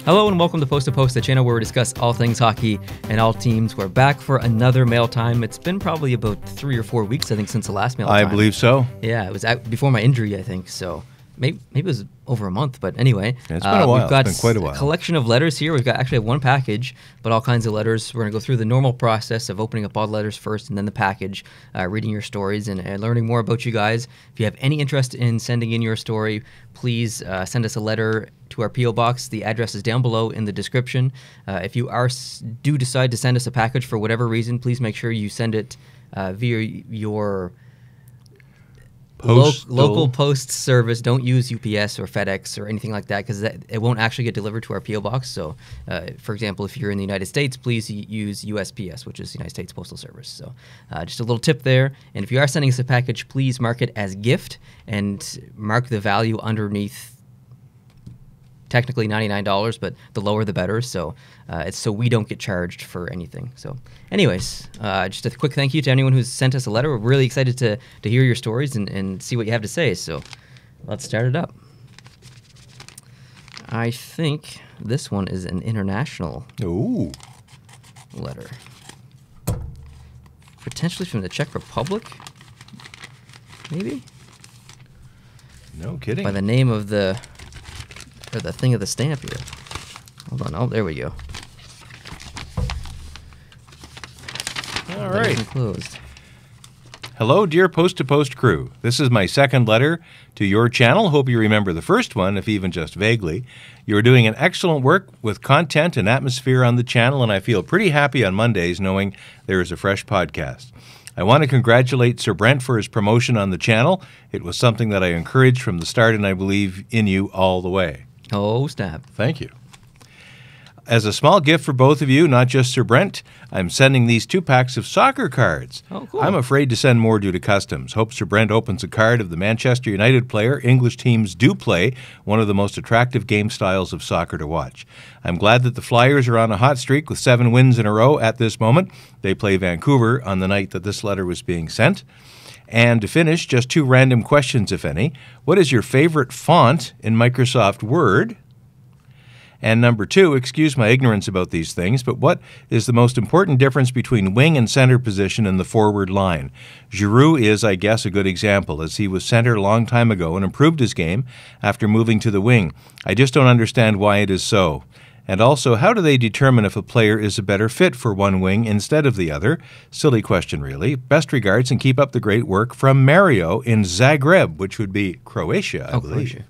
Hello and welcome to Post to Post, the channel where we discuss all things hockey and all teams. We're back for another mail time. It's been probably about 3 or 4 weeks, I think, since the last mail time. I believe so. Yeah, it was before my injury, I think. So maybe it was over a month, but anyway. Yeah, it's been a while. We've got it's been quite a while. A collection of letters here. We've got actually one package, but all kinds of letters. We're going to go through the normal process of opening up all the letters first and then the package, reading your stories and learning more about you guys. If you have any interest in sending in your story, please send us a letter to our P.O. Box. The address is down below in the description. If you do decide to send us a package for whatever reason, please make sure you send it via your local post service. Don't use UPS or FedEx or anything like that, because it won't actually get delivered to our P.O. Box. So, for example, if you're in the United States, please use USPS, which is the United States Postal Service. So, just a little tip there. And if you are sending us a package, please mark it as gift and mark the value underneath. Technically $99, but the lower the better. So it's so we don't get charged for anything. So, anyways, just a quick thank you to anyone who's sent us a letter. We're really excited to hear your stories and see what you have to say. So, let's start it up. I think this one is an international letter, potentially from the Czech Republic. Maybe. No kidding. By the name of the thing of the stamp here. Hold on. Oh, there we go. All right. Closed. Hello, dear Post to Post crew. This is my second letter to your channel. Hope you remember the first one, if even just vaguely. You're doing an excellent work with content and atmosphere on the channel, and I feel pretty happy on Mondays knowing there is a fresh podcast. I want to congratulate Sir Brent for his promotion on the channel. It was something that I encouraged from the start, and I believe in you all the way. Oh, snap. Thank you. As a small gift for both of you, not just Sir Brent, I'm sending these 2 packs of soccer cards. Oh, cool. I'm afraid to send more due to customs. Hope Sir Brent opens a card of the Manchester United player English teams do play, one of the most attractive game styles of soccer to watch. I'm glad that the Flyers are on a hot streak with 7 wins in a row at this moment. They play Vancouver on the night that this letter was being sent. And to finish, just 2 random questions, if any. What is your favorite font in Microsoft Word? And number 2, excuse my ignorance about these things, but what is the most important difference between wing and center position in the forward line? Giroux is, I guess, a good example, as he was center a long time ago and improved his game after moving to the wing. I just don't understand why it is so. And also, how do they determine if a player is a better fit for one wing instead of the other? Silly question, really. Best regards and keep up the great work from Mario in Zagreb, which would be Croatia, I believe.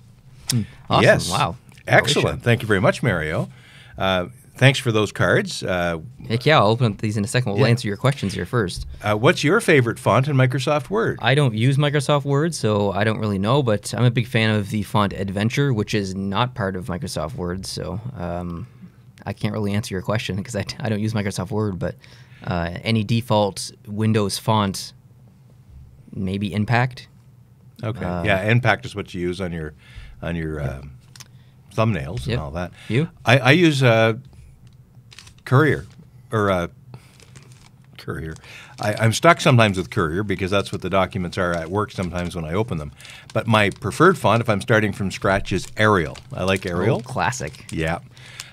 Croatia. Awesome. Yes. Wow. Excellent. Croatia. Thank you very much, Mario. Thanks for those cards. Heck yeah, I'll open up these in a second. We'll answer your questions here first. What's your favorite font in Microsoft Word? I don't use Microsoft Word, so I don't really know, but I'm a big fan of the font Adventure, which is not part of Microsoft Word, so I can't really answer your question because I don't use Microsoft Word, but any default Windows font, maybe Impact. Okay. Yeah, Impact is what you use on your thumbnails and all that. You? I use Courier or Courier. I'm stuck sometimes with Courier because that's what the documents are at work sometimes when I open them. But my preferred font, if I'm starting from scratch, is Arial. I like Arial. Oh, classic. Yeah.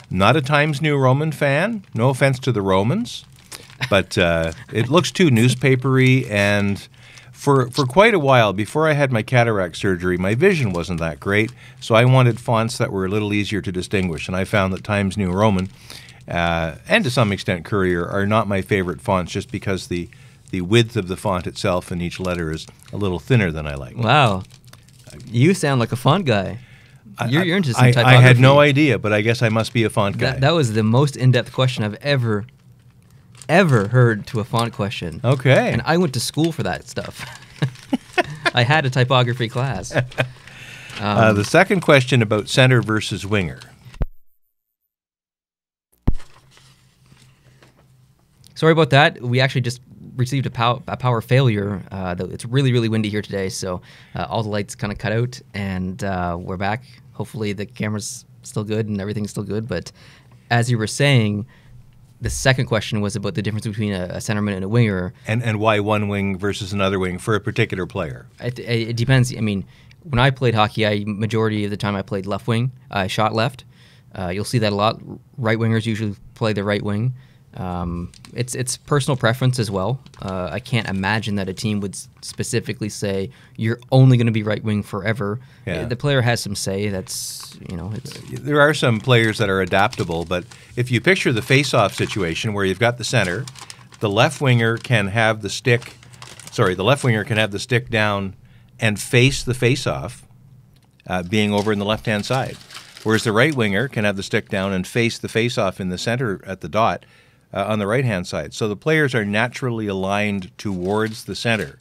Not a Times New Roman fan. No offense to the Romans. But it looks too newspapery, and for quite a while, before I had my cataract surgery, my vision wasn't that great, so I wanted fonts that were a little easier to distinguish, and I found that Times New Roman and to some extent Courier are not my favorite fonts just because the width of the font itself in each letter is a little thinner than I like. Wow. You sound like a font guy. You're into some typography. I had no idea, but I guess I must be a font guy. That was the most in-depth question I've ever heard to a font question. Okay. And I went to school for that stuff. I had a typography class. The second question about center versus winger. Sorry about that. We actually just received a power failure. It's really, really windy here today, so all the lights kind of cut out, and we're back. Hopefully the camera's still good and everything's still good, but as you were saying, the second question was about the difference between a centerman and a winger. And why one wing versus another wing for a particular player? It depends. I mean, when I played hockey, majority of the time I played left wing. I shot left. You'll see that a lot. Right wingers usually play the right wing. It's personal preference as well. I can't imagine that a team would specifically say you're only going to be right wing forever. Yeah. The player has some say. That's There are some players that are adaptable, but if you picture the face-off situation where you've got the center, the left winger can have the stick. Sorry, the left winger can have the stick down and face the face-off, being over in the left-hand side, whereas the right winger can have the stick down and face the face-off in the center at the dot. On the right-hand side. So the players are naturally aligned towards the center.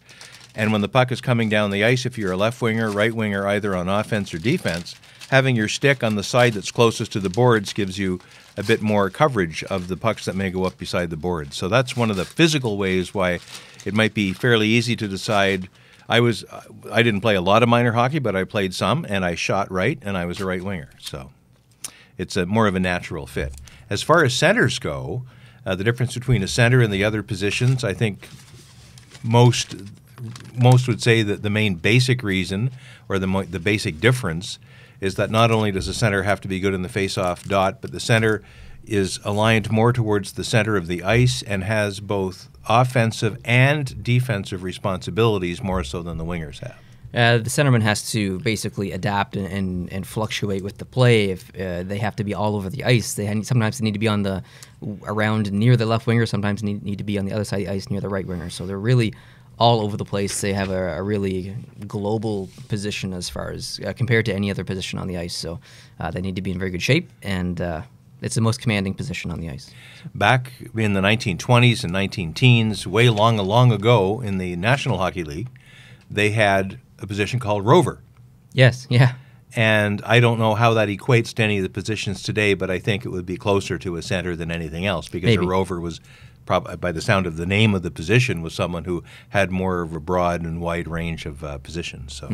And when the puck is coming down the ice, if you're a left winger, right winger, either on offense or defense, having your stick on the side that's closest to the boards gives you a bit more coverage of the pucks that may go up beside the boards. So that's one of the physical ways why it might be fairly easy to decide. I didn't play a lot of minor hockey, but I played some, and I shot right, and I was a right winger. So it's more of a natural fit. As far as centers go, the difference between a center and the other positions, I think most would say that the main basic reason or the basic difference is that not only does the center have to be good in the face-off dot, but the center is aligned more towards the center of the ice and has both offensive and defensive responsibilities more so than the wingers have. The centerman has to basically adapt and fluctuate with the play. If they have to be all over the ice, sometimes they need to be around near the left winger. Sometimes need to be on the other side of the ice near the right winger. So they're really all over the place. They have a really global position as far as compared to any other position on the ice. So they need to be in very good shape, and it's the most commanding position on the ice. Back in the 1920s and 19-teens, way long ago in the National Hockey League, they had a position called rover. Yes, yeah. And I don't know how that equates to any of the positions today, but I think it would be closer to a center than anything else because Maybe. A rover was, by the sound of the name of the position, was someone who had more of a broad and wide range of positions. So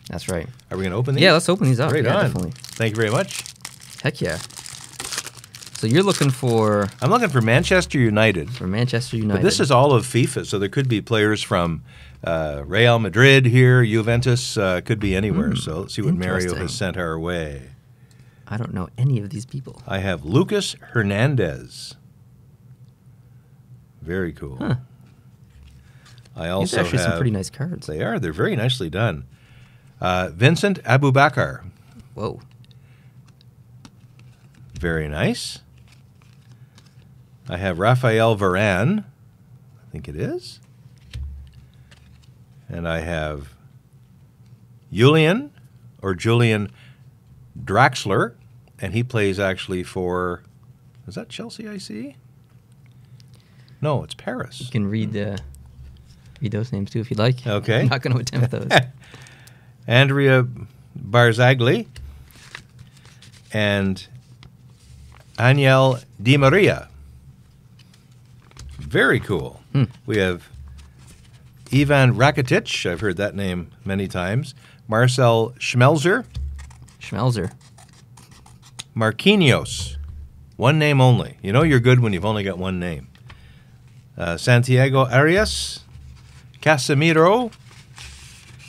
that's right. Are we going to open these? Yeah, let's open these up. Right yeah, on. Definitely. Thank you very much. Heck yeah. So you're looking for... I'm looking for Manchester United. For Manchester United. But this is all of FIFA, so there could be players from Real Madrid here, Juventus, could be anywhere. So let's see what Mario has sent our way. I don't know any of these people. I have Lucas Hernandez. Very cool. Huh. I also These are actually have... some pretty nice cards. They are. They're very nicely done. Vincent Abubakar. Whoa. Very nice. I have Raphael Varane. I think it is. And I have Julian Draxler, and he plays actually for, is that Chelsea I see? No, it's Paris. You can read those names too if you'd like. Okay. I'm not going to attempt those. Andrea Barzagli and Aniel Di Maria. Very cool. We have Ivan Rakitic. I've heard that name many times. Marcel Schmelzer. Marquinhos. One name only. You know you're good when you've only got one name. Santiago Arias. Casemiro.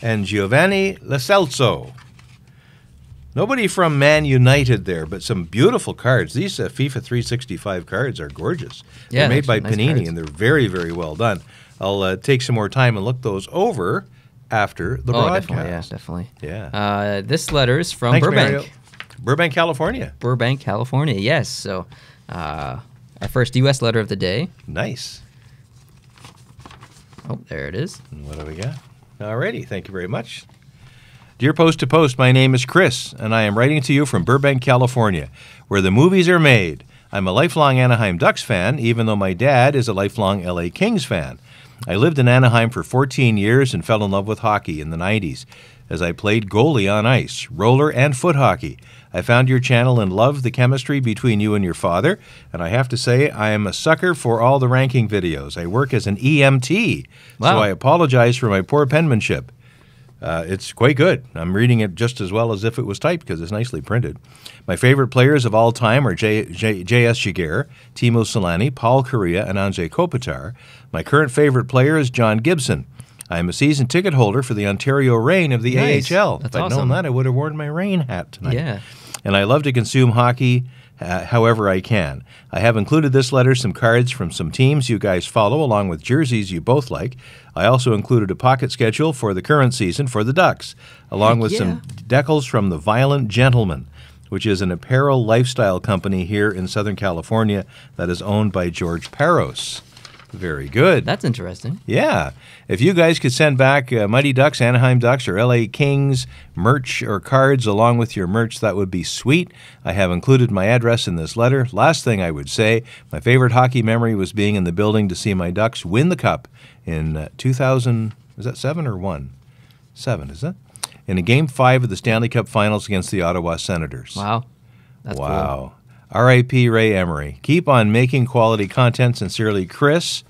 And Giovanni Lo Celso. Nobody from Man United there, but some beautiful cards. These FIFA 365 cards are gorgeous. Yeah, they're made by nice Panini, cards. and they're very, very well done. I'll take some more time and look those over after the broadcast. Definitely. Yeah. This letter is from Thanks, Burbank. Mario. Burbank, California. Burbank, California, yes. So our first U.S. letter of the day. Nice. Oh, there it is. And what do we got? Alrighty, thank you very much. Dear Post to Post, my name is Chris, and I am writing to you from Burbank, California, where the movies are made. I'm a lifelong Anaheim Ducks fan, even though my dad is a lifelong LA Kings fan. I lived in Anaheim for 14 years and fell in love with hockey in the 90s as I played goalie on ice, roller, and foot hockey. I found your channel and loved the chemistry between you and your father, and I have to say I am a sucker for all the ranking videos. I work as an EMT, Wow. so I apologize for my poor penmanship. It's quite good. I'm reading it just as well as if it was typed because it's nicely printed. My favorite players of all time are J.S. Giguere, Timo Solani, Paul Kariya, and Anze Kopitar. My current favorite player is John Gibson. I am a season ticket holder for the Ontario Reign of the Nice. AHL. That's if I'd known awesome. that, I would have worn my Reign hat tonight. Yeah. And I love to consume hockey however I can. I have included this letter some cards from some teams you guys follow, along with jerseys you both like. I also included a pocket schedule for the current season for the Ducks, along with some decals from the Violent Gentleman, which is an apparel lifestyle company here in Southern California that is owned by George Peros. Very good. That's interesting. Yeah. If you guys could send back Mighty Ducks, Anaheim Ducks, or LA Kings merch or cards along with your merch, that would be sweet. I have included my address in this letter. Last thing I would say, my favorite hockey memory was being in the building to see my Ducks win the Cup in 2000, is that 7 or 1? 7, is that? In a Game 5 of the Stanley Cup Finals against the Ottawa Senators. Wow. That's Wow. R.I.P. Ray Emery. Keep on making quality content. Sincerely, Chris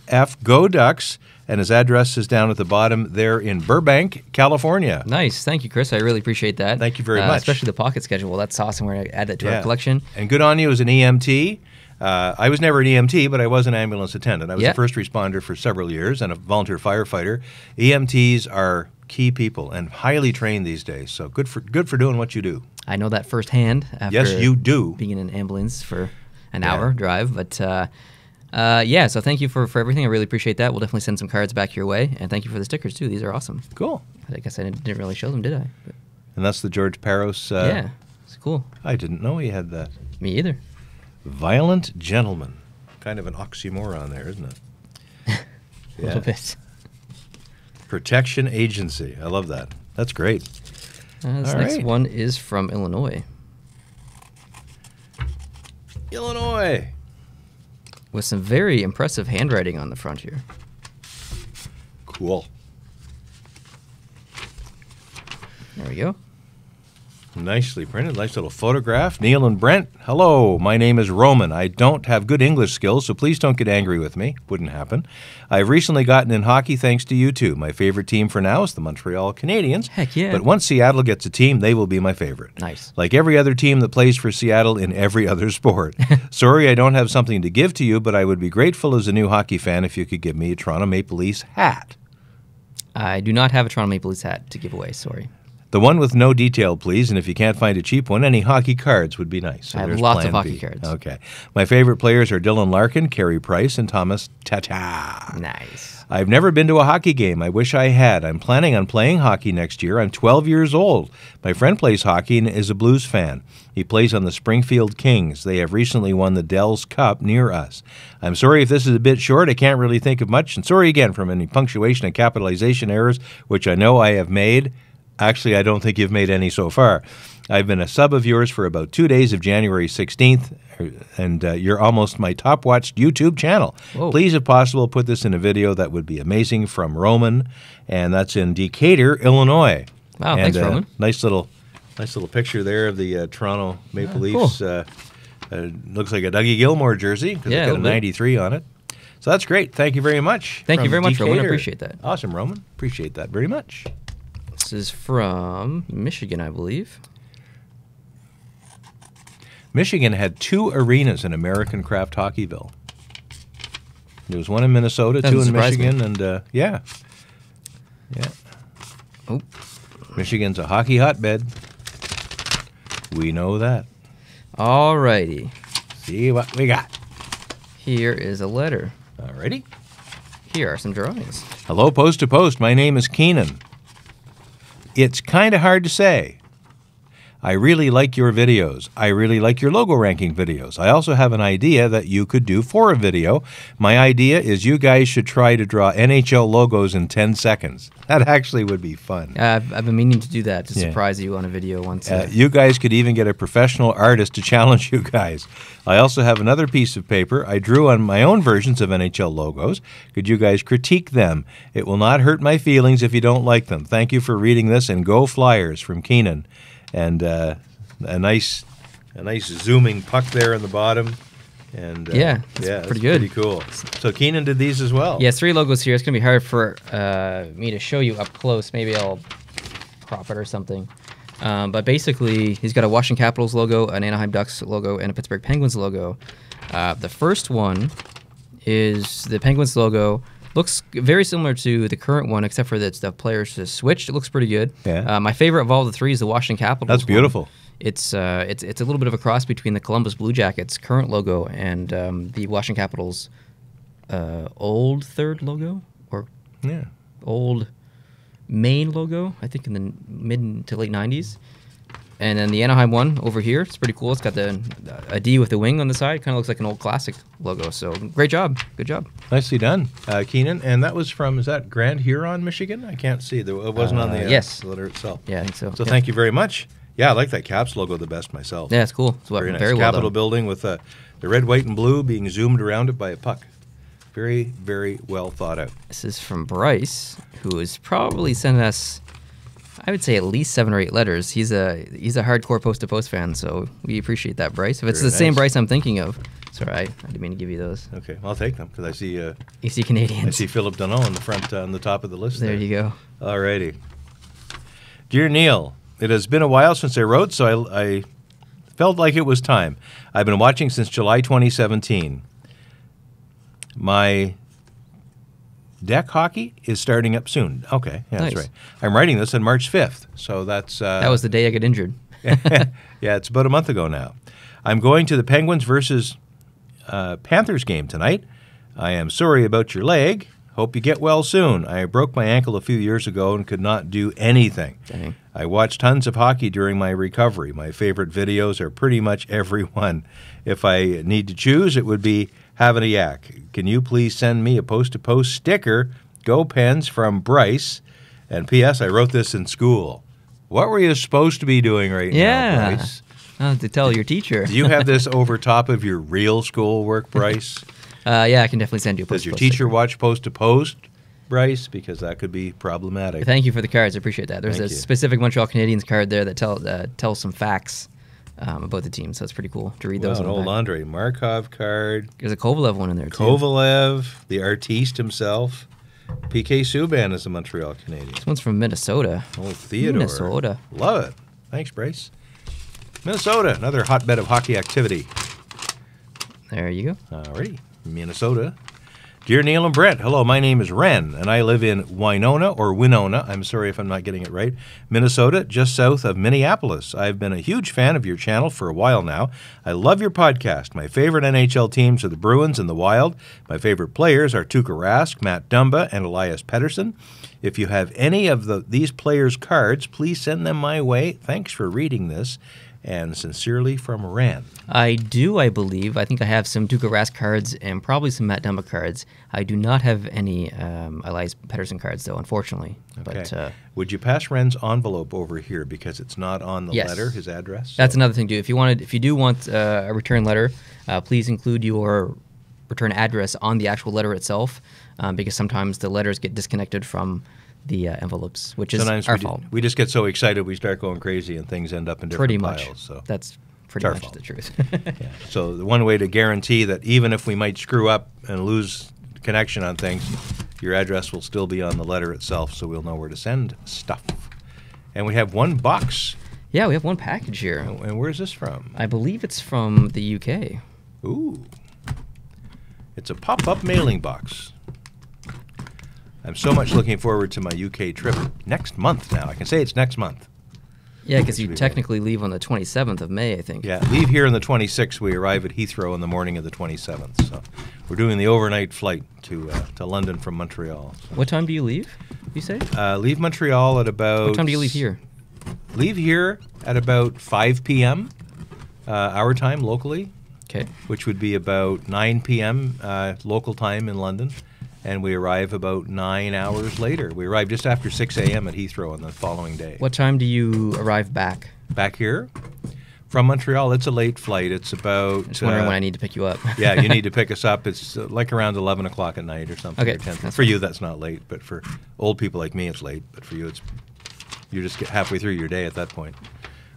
F. Go Ducks. And his address is down at the bottom there in Burbank, California. cool. Nice. Thank you, Chris. I really appreciate that. Thank you very much. Especially the pocket schedule. That's awesome. We're going to add that to our collection. And good on you as an EMT. I was never an EMT, but I was an ambulance attendant. I was a first responder for several years and a volunteer firefighter. EMTs are key people and highly trained these days. So good for doing what you do. I know that firsthand after Yes, you do. being in an ambulance for an hour drive. But yeah, so thank you for everything. I really appreciate that. We'll definitely send some cards back your way. And thank you for the stickers, too. These are awesome. Cool. I guess I didn't really show them, did I? But, And that's the George Peros. yeah, it's cool. I didn't know he had that. Me either. Violent Gentleman. Kind of an oxymoron there, isn't it? A little bit. Protection Agency. I love that. That's great. This All next right. one is from Illinois. Illinois. With some very impressive handwriting on the front here. Cool. There we go. Nicely printed. Nice little photograph. Neil and Brent. Hello. My name is Roman. I don't have good English skills, so please don't get angry with me. Wouldn't happen. I've recently gotten in hockey thanks to you two. My favorite team for now is the Montreal Canadiens. Heck yeah. But once Seattle gets a team, they will be my favorite. Nice. Like every other team that plays for Seattle in every other sport. Sorry I don't have something to give to you, but I would be grateful as a new hockey fan if you could give me a Toronto Maple Leafs hat. I do not have a Toronto Maple Leafs hat to give away. Sorry. The one with no detail, please, and if you can't find a cheap one, any hockey cards would be nice. So I have there's lots of plan hockey B. cards. Okay. My favorite players are Dylan Larkin, Carey Price, and Thomas Tatar. Nice. I've never been to a hockey game. I wish I had. I'm planning on playing hockey next year. I'm 12 years old. My friend plays hockey and is a Blues fan. He plays on the Springfield Kings. They have recently won the Dells Cup near us. I'm sorry if this is a bit short. I can't really think of much. And sorry again from any punctuation and capitalization errors, which I know I have made. Actually, I don't think you've made any so far. I've been a sub of yours for about 2 days of January 16th, and you're almost my top-watched YouTube channel. Whoa. Please, if possible, put this in a video. That would be amazing. From Roman, and that's in Decatur, Illinois. Wow, and, thanks, Roman. Nice little picture there of the Toronto Maple Leafs. Cool. Looks like a Dougie Gilmore jersey because Yeah, it's got a a little bit. 93 on it. So that's great. Thank you very much. Thank you from very much, Roman. I Decatur. appreciate that. Awesome, Roman. Appreciate that very much. This is from Michigan, I believe. Michigan had 2 arenas in American Craft Hockeyville. There was one in Minnesota, Doesn't 2 in surprise me. Michigan, and yeah. Oh, Michigan's a hockey hotbed. We know that. alrighty. See what we got. Here is a letter. Alrighty. Here are some drawings. Hello, Post to Post. My name is Keenan. It's kind of hard to say. I really like your videos. I really like your logo ranking videos. I also have an idea that you could do for a video. My idea is you guys should try to draw NHL logos in 10 seconds. That actually would be fun. I've been meaning to do that to Yeah. surprise you on a video once. You guys could even get a professional artist to challenge you guys. I also have another piece of paper. I drew on my own versions of NHL logos. Could you guys critique them? It will not hurt my feelings if you don't like them. Thank you for reading this, and go Flyers, from Keenan. And a nice zooming puck there in the bottom. And Yeah, it's that's pretty good. Pretty cool. So Keenan did these as well. Yeah, 3 logos here. It's going to be hard for me to show you up close. Maybe I'll crop it or something. But basically, he's got a Washington Capitals logo, an Anaheim Ducks logo, and a Pittsburgh Penguins logo. The first one is the Penguins logo. Looks very similar to the current one, except for that the players just switched. It looks pretty good. Yeah. My favorite of all the three is the Washington Capitals. That's beautiful. One. It's a little bit of a cross between the Columbus Blue Jackets current logo and the Washington Capitals old third logo or old main logo. I think in the mid to late '90s. And then the Anaheim one over here, it's pretty cool. It's got a D with the wing on the side. Kind of looks like an old classic logo. So great job. Good job. Nicely done, Keenan. And that was from, is that Grand Huron, Michigan? I can't see. It wasn't on the letter itself. Yeah, I think so. So thank you very much. Yeah, I like that Caps logo the best myself. Yeah, it's cool. It's very nice. Very well Capitol done. building with the red, white, and blue being zoomed around it by a puck. Very, very well thought out. This is from Bryce, who has probably sent us, I would say, at least 7 or 8 letters. He's a hardcore post-to-post fan, so we appreciate that, Bryce. If it's the same Bryce I'm thinking of, sorry, I didn't mean to give you those. Okay, I'll take them because I see you see Canadians. I see Philip Deneau on the front, on the top of the list. There you go. All righty. Dear Neil, it has been a while since I wrote, so I felt like it was time. I've been watching since July 2017. My deck hockey is starting up soon. Okay, yeah, nice. That's right. I'm writing this on March 5th, so that's... that was the day I got injured. Yeah, it's about a month ago now. I'm going to the Penguins versus Panthers game tonight. I am sorry about your leg. Hope you get well soon. I broke my ankle a few years ago and could not do anything. Dang. I watched tons of hockey during my recovery. My favorite videos are pretty much every one. If I need to choose, it would be Having a Yak. Can you please send me a post-to-post sticker? Go Pens from Bryce. And P.S. I wrote this in school. What were you supposed to be doing right now, Bryce? I'll have to tell your teacher. Do you have this over top of your real schoolwork, Bryce? Yeah, I can definitely send you a post-to-post. Does your teacher watch post-to-post, Bryce? Because that could be problematic. Thank you for the cards. I appreciate that. There's a specific Montreal Canadiens card there that tells some facts about the team, so it's pretty cool to read those. An old Andrei Markov card. There's a Kovalev one in there, too. Kovalev, the artiste himself. PK Subban is a Montreal Canadian. This one's from Minnesota. Oh, Theodore. Minnesota. Love it. Thanks, Bryce. Minnesota, another hotbed of hockey activity. There you go. Alrighty. Minnesota. Dear Neil and Brent, hello, my name is Ren, and I live in Winona, I'm sorry if I'm not getting it right, Minnesota, just south of Minneapolis. I've been a huge fan of your channel for a while now. I love your podcast. My favorite NHL teams are the Bruins and the Wild. My favorite players are Tuukka Rask, Matt Dumba, and Elias Pettersson. If you have any of these players' cards, please send them my way. Thanks for reading this. And sincerely from Ren. I do, I believe. I think I have some Tuukka Rask cards and probably some Matt Dumba cards. I do not have any Elias Pettersson cards, though, unfortunately. Okay. But, would you pass Ren's envelope over here because it's not on the letter, his address? That's another thing, too. If you do want a return letter, please include your return address on the actual letter itself, because sometimes the letters get disconnected from the envelopes, which is sometimes our fault. We just get so excited we start going crazy and things end up in different piles. So that's pretty much the truth. Yeah. So the one way to guarantee that even if we might screw up and lose connection on things, your address will still be on the letter itself, so we'll know where to send stuff. And we have one box. Yeah, we have one package here. And where's this from? I believe it's from the UK. Ooh. It's a pop-up mailing box. I'm so much looking forward to my UK trip next month now. I can say it's next month. Yeah, because you technically leave on the 27th of May, I think. Yeah, leave here on the 26th. We arrive at Heathrow in the morning of the 27th. So we're doing the overnight flight to London from Montreal. So. What time do you leave, you say? Leave Montreal at about... What time do you leave here? Leave here at about 5 p.m. Our time locally. Okay. Which would be about 9 p.m. Local time in London. And we arrive about 9 hours later. We arrive just after 6 a.m. at Heathrow on the following day. What time do you arrive back? Back here? From Montreal, it's a late flight. It's about... Just wondering when I need to pick you up. Yeah, you need to pick us up. It's like around 11 o'clock at night or something. Okay. Or for you, that's not late. But for old people like me, it's late. But for you, you're just halfway through your day at that point.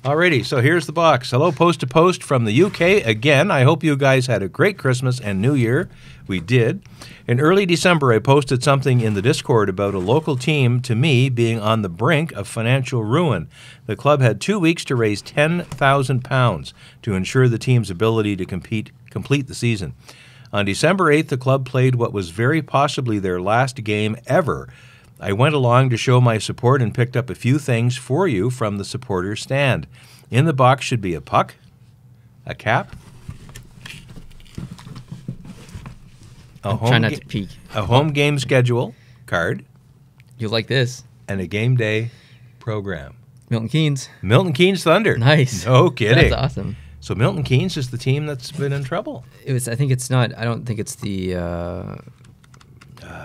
Alrighty, so here's the box. Hello, Post to Post from the UK again. I hope you guys had a great Christmas and New Year. We did. In early December, I posted something in the Discord about a local team, to me, being on the brink of financial ruin. The club had 2 weeks to raise £10,000 to ensure the team's ability to complete the season. On December 8th, the club played what was very possibly their last game ever. I went along to show my support and picked up a few things for you from the supporters stand. In the box should be a puck, a cap, Try not to peek. a home game schedule card, You'll like this. and a game day program. Milton Keynes. Milton Keynes Thunder. Nice. No kidding. That's awesome. So Milton Keynes is the team that's been in trouble. I think it's not. I don't think it's the.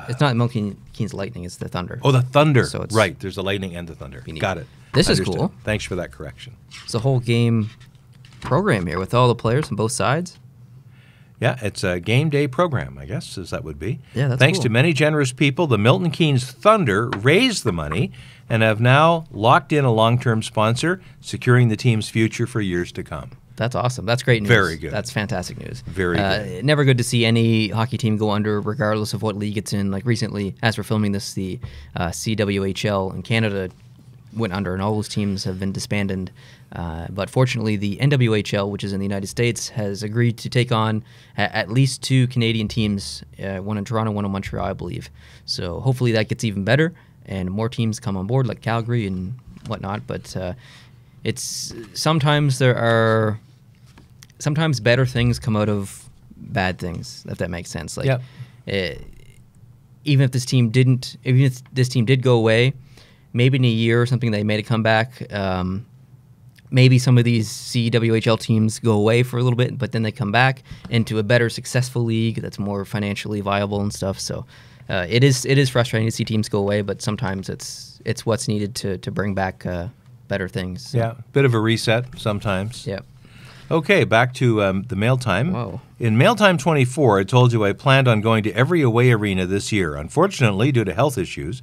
It's not Milton Keynes Lightning. It's the Thunder. Oh, the Thunder. So it's right. There's the Lightning and the Thunder. Got it. This is Understood. cool. Thanks for that correction. It's a whole game program here with all the players on both sides. Yeah, it's a game day program, I guess, as that would be. Yeah, that's Thanks cool. to many generous people, the Milton Keynes Thunder raised the money and have now locked in a long-term sponsor, securing the team's future for years to come. That's awesome. That's great news. Very good. That's fantastic news. Very good. Never good to see any hockey team go under, regardless of what league it's in. Like recently, as we're filming this, the CWHL in Canada went under, and all those teams have been disbanded. But fortunately, the NWHL, which is in the United States, has agreed to take on at least 2 Canadian teams, one in Toronto, one in Montreal, I believe. So hopefully that gets even better, and more teams come on board, like Calgary and whatnot. But it's sometimes better things come out of bad things, if that makes sense. Like, even if this team did go away, maybe in a year or something they made a comeback. Maybe some of these CWHL teams go away for a little bit, but then they come back into a better, successful league that's more financially viable and stuff. So it is frustrating to see teams go away, but sometimes it's what's needed to bring back better things. So. Yeah, bit of a reset sometimes. Yeah. Okay, back to the Mail Time. Whoa. In Mail Time 24, I told you I planned on going to every away arena this year. Unfortunately, due to health issues,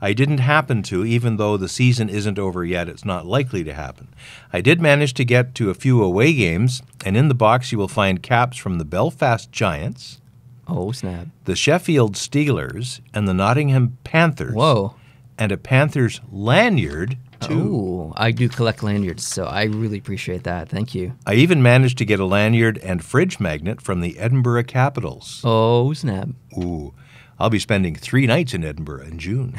I didn't happen to, even though the season isn't over yet. It's not likely to happen. I did manage to get to a few away games, and in the box you will find caps from the Belfast Giants, Oh, snap. the Sheffield Steelers, and the Nottingham Panthers. Whoa. And a Panthers lanyard, too. Oh, I do collect lanyards, so I really appreciate that. Thank you. I even managed to get a lanyard and fridge magnet from the Edinburgh Capitals. Oh, snap. Ooh, I'll be spending 3 nights in Edinburgh in June.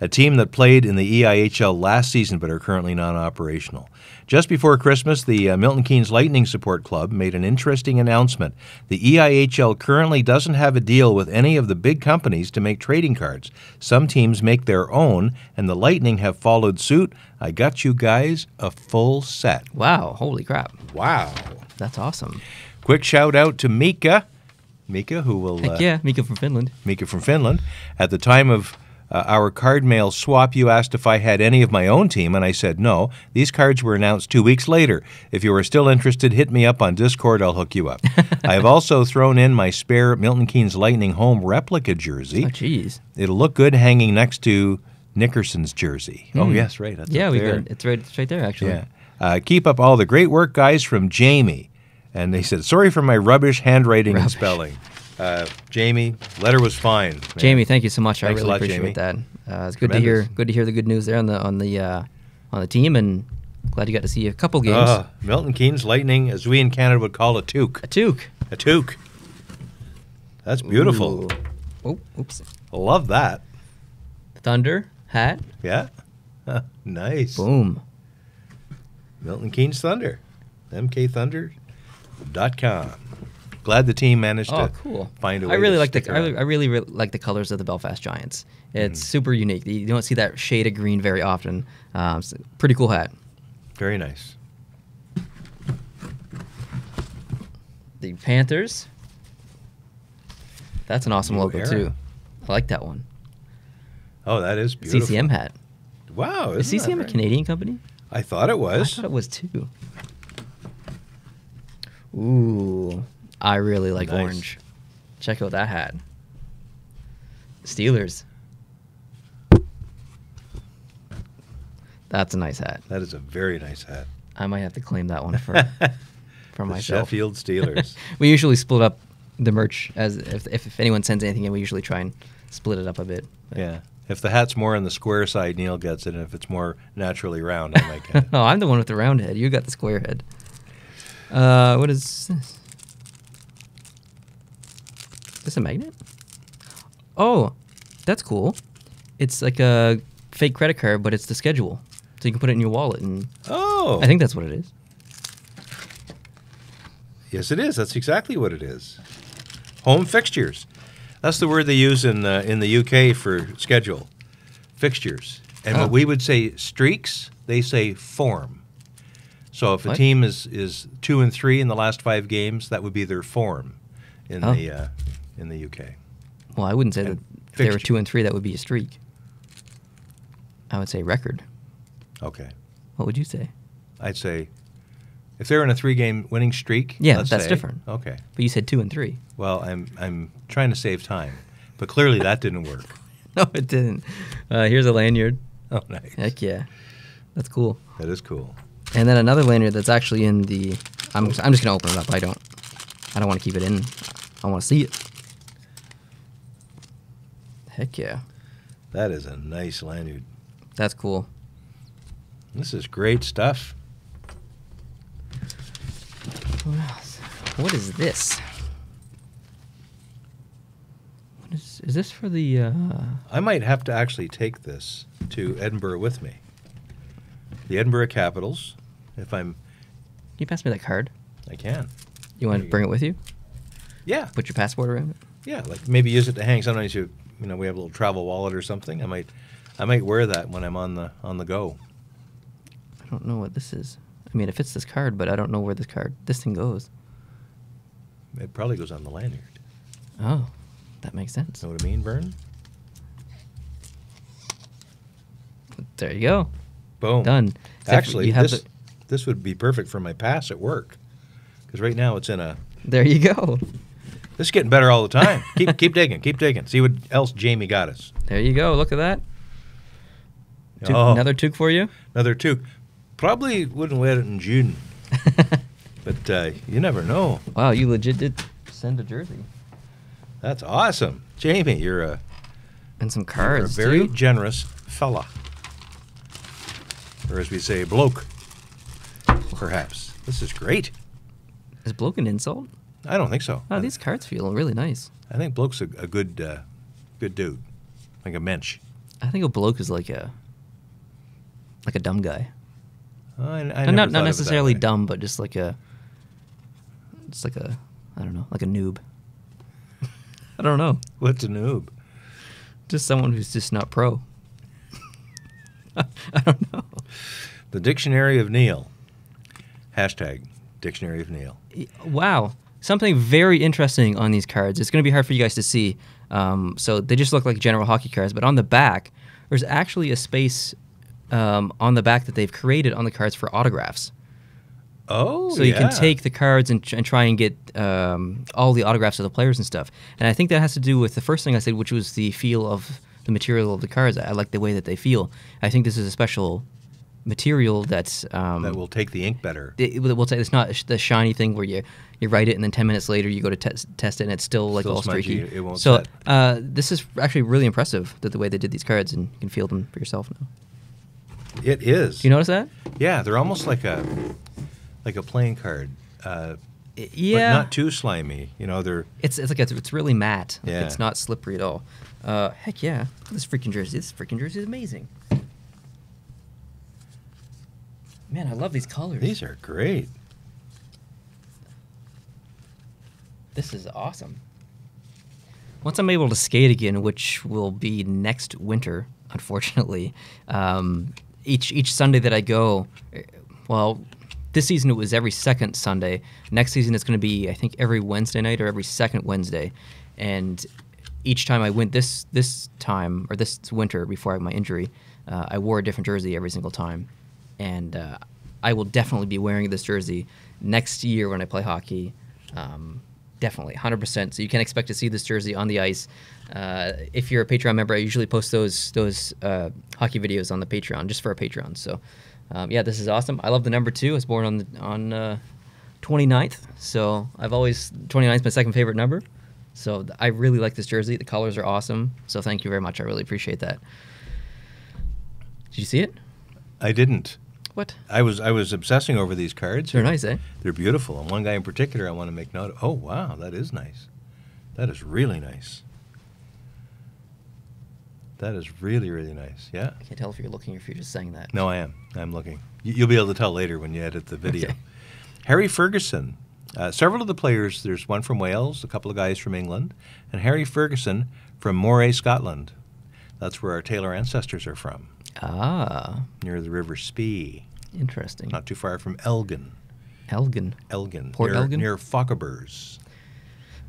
A team that played in the EIHL last season but are currently non-operational. Just before Christmas, the Milton Keynes Lightning Support Club made an interesting announcement. The EIHL currently doesn't have a deal with any of the big companies to make trading cards. Some teams make their own, and the Lightning have followed suit. I got you guys a full set. Wow, holy crap. Wow. That's awesome. Quick shout out to Mika. Mika, who will... Heck yeah, Mika from Finland. Mika from Finland. At the time of our card mail swap, you asked if I had any of my own team, and I said no. These cards were announced 2 weeks later. If you are still interested, hit me up on Discord. I'll hook you up. I have also thrown in my spare Milton Keynes Lightning home replica jersey. Oh, jeez. It'll look good hanging next to Nickerson's jersey. Oh, yes, right. That's Yeah, up we there. got it's right there, actually. Yeah. Keep up all the great work, guys, from Jamie. And they said, sorry for my rubbish handwriting and spelling. Jamie, letter was fine. Man. Jamie, thank you so much. Thanks I a really lot, appreciate Jamie. that. It's good to hear. Tremendous. Good to hear the good news there on the team, and glad you got to see a couple games. Milton Keynes Lightning, as we in Canada would call a toque. A toque. A toque. That's beautiful. Ooh. Oh, oops. Love that. Thunder hat. Yeah. Nice. Boom. Milton Keynes Thunder. MKThunder.com. Glad the team managed to find a way. I really to like stick the around. I really like the colors of the Belfast Giants. It's super unique. You don't see that shade of green very often. It's a pretty cool hat. Very nice. The Panthers. That's an awesome New logo era. too. I like that one. Oh, that is beautiful. CCM hat. Wow. Is isn't that CCM a right? Canadian company? I thought it I was. thought it was too. Ooh, I really like Nice. orange. Check out that hat. Steelers. That's a nice hat. That is a very nice hat. I might have to claim that one for myself. Sheffield Steelers. We usually split up the merch as if anyone sends anything in, we usually try and split it up a bit. Yeah. If the hat's more on the square side, Neil gets it. And if it's more naturally round, I might get it. Oh, I'm the one with the round head. You got the square head. What is this? Is this a magnet? Oh, that's cool. It's like a fake credit card, but it's the schedule. So you can put it in your wallet. And Oh. I think that's what it is. Yes, it is. That's exactly what it is. Home fixtures. That's the word they use in the UK for schedule. Fixtures. And what we would say streaks, they say form. So if a team is 2 and 3 in the last 5 games, that would be their form in the UK. Well, I wouldn't say that if they were 2 and 3, that would be a streak. I would say record. Okay. What would you say? I'd say if they're in a 3-game winning streak. Yeah, that's different. Okay. But you said 2 and 3. Well, I'm trying to save time, but clearly that didn't work. No, it didn't. Here's a lanyard. Oh, nice. Heck yeah, that's cool. That is cool. And then another lanyard that's actually in the. I'm just gonna open it up. I don't want to keep it in. I want to see it. Heck yeah. That is a nice lanyard. That's cool. This is great stuff. What is this? Is this for the... I might have to actually take this to Edinburgh with me. The Edinburgh Capitals, if I'm... Can you pass me that card? I can. You want to bring it with you? Yeah. Put your passport around it? Yeah, like maybe use it to hang. Sometimes we have a little travel wallet or something. I might wear that when I'm on the go. I don't know what this is. I mean, it fits this card, but I don't know where this thing goes. It probably goes on the lanyard. Oh, that makes sense. Know what I mean, Vern? There you go. Boom. Done. Actually, this would be perfect for my pass at work. Because right now it's in a... There you go. This is getting better all the time. Keep digging. Keep digging. See what else Jamie got us. There you go. Look at that. Another toque for you? Another toque. Probably wouldn't wear it in June. But you never know. Wow, you legit did send a jersey. That's awesome. Jamie, you're and some cards, you're a very too. generous fella. Or as we say, bloke. Perhaps. This is great. Is bloke an insult? I don't think so. Oh, these cards feel really nice. I think bloke's a good dude. Like a mensch. I think a bloke is like a dumb guy. I not necessarily dumb, but just like a I don't know, like a noob. I don't know. What's a noob? Just someone who's just not pro. I don't know. The Dictionary of Neil. Hashtag Dictionary of Neil. Wow. Something very interesting on these cards. It's going to be hard for you guys to see. So they just look like general hockey cards, but on the back, there's actually a space on the back that they've created on the cards for autographs. Oh, so you can take the cards and try and get all the autographs of the players and stuff. And I think that has to do with the first thing I said, which was the feel of the material of the cards. I like the way that they feel. I think this is a special material that's... that will take the ink better. It's not the shiny thing where you write it and then 10 minutes later you go to test it and it's still like all streaky. It won't so set. This is actually really impressive, that the way they did these cards, and you can feel them for yourself now. It is. Do you notice that? Yeah, they're almost like a playing card. Yeah, but not too slimy. They're. It's really matte. Yeah. It's not slippery at all. Heck yeah! This freaking jersey is amazing. Man, I love these colors. These are great. This is awesome. Once I'm able to skate again, which will be next winter, unfortunately, each Sunday that I go, well, this season it was every second Sunday. Next season it's going to be, I think, every Wednesday night or every second Wednesday. And each time I went this time, or this winter before I had my injury, I wore a different jersey every single time. And I will definitely be wearing this jersey next year when I play hockey. Definitely, 100%. So you can expect to see this jersey on the ice. If you're a Patreon member, I usually post those hockey videos on the Patreon, just for our Patreon. So, yeah, this is awesome. I love the number 2. I was born on 29th, so 29th is my second favorite number. So I really like this jersey. The colors are awesome. So thank you very much. I really appreciate that. Did you see it? I didn't. What? I was obsessing over these cards. They're nice, eh? They're beautiful. And one guy in particular I want to make note of. Oh, wow, that is nice. That is really nice. That is really, really nice. Yeah. I can't tell if you're looking or if you're just saying that. No, I am. I'm looking. You'll be able to tell later when you edit the video. Okay. Harry Ferguson. Several of the players, there's one from Wales, a couple of guys from England, and Harry Ferguson from Moray, Scotland. That's where our Taylor ancestors are from. Ah. Near the River Spee. Interesting. Not too far from Elgin. Elgin. Elgin. Port Elgin? Near Fauqueburs.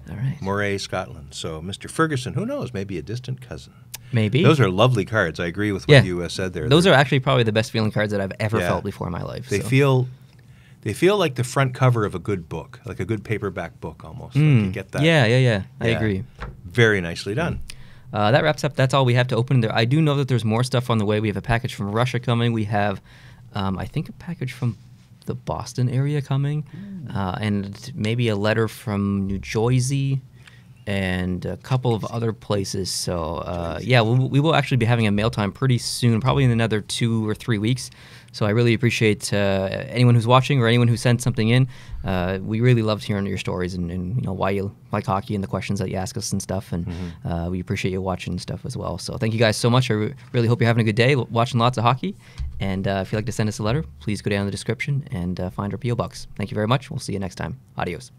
All right. Moray, Scotland. So Mr. Ferguson, who knows, maybe a distant cousin. Maybe. Those are lovely cards. I agree with what you said there. Those are actually probably the best feeling cards that I've ever felt before in my life. They feel like the front cover of a good book, like a good paperback book almost. Like you get that. Yeah. I agree. Very nicely done. That wraps up. That's all we have to open there. I do know that there's more stuff on the way. We have a package from Russia coming. We have, I think, a package from the Boston area coming, and maybe a letter from New Jersey, and a couple of other places. So, yeah, we will actually be having a mail time pretty soon, probably in another 2 or 3 weeks. So I really appreciate anyone who's watching or anyone who sent something in. We really loved hearing your stories and you know why you like hockey and the questions that you ask us and stuff. And we appreciate you watching stuff as well. So thank you guys so much. I really hope you're having a good day watching lots of hockey. And if you'd like to send us a letter, please go down in the description and find our P.O. Box. Thank you very much. We'll see you next time. Adios.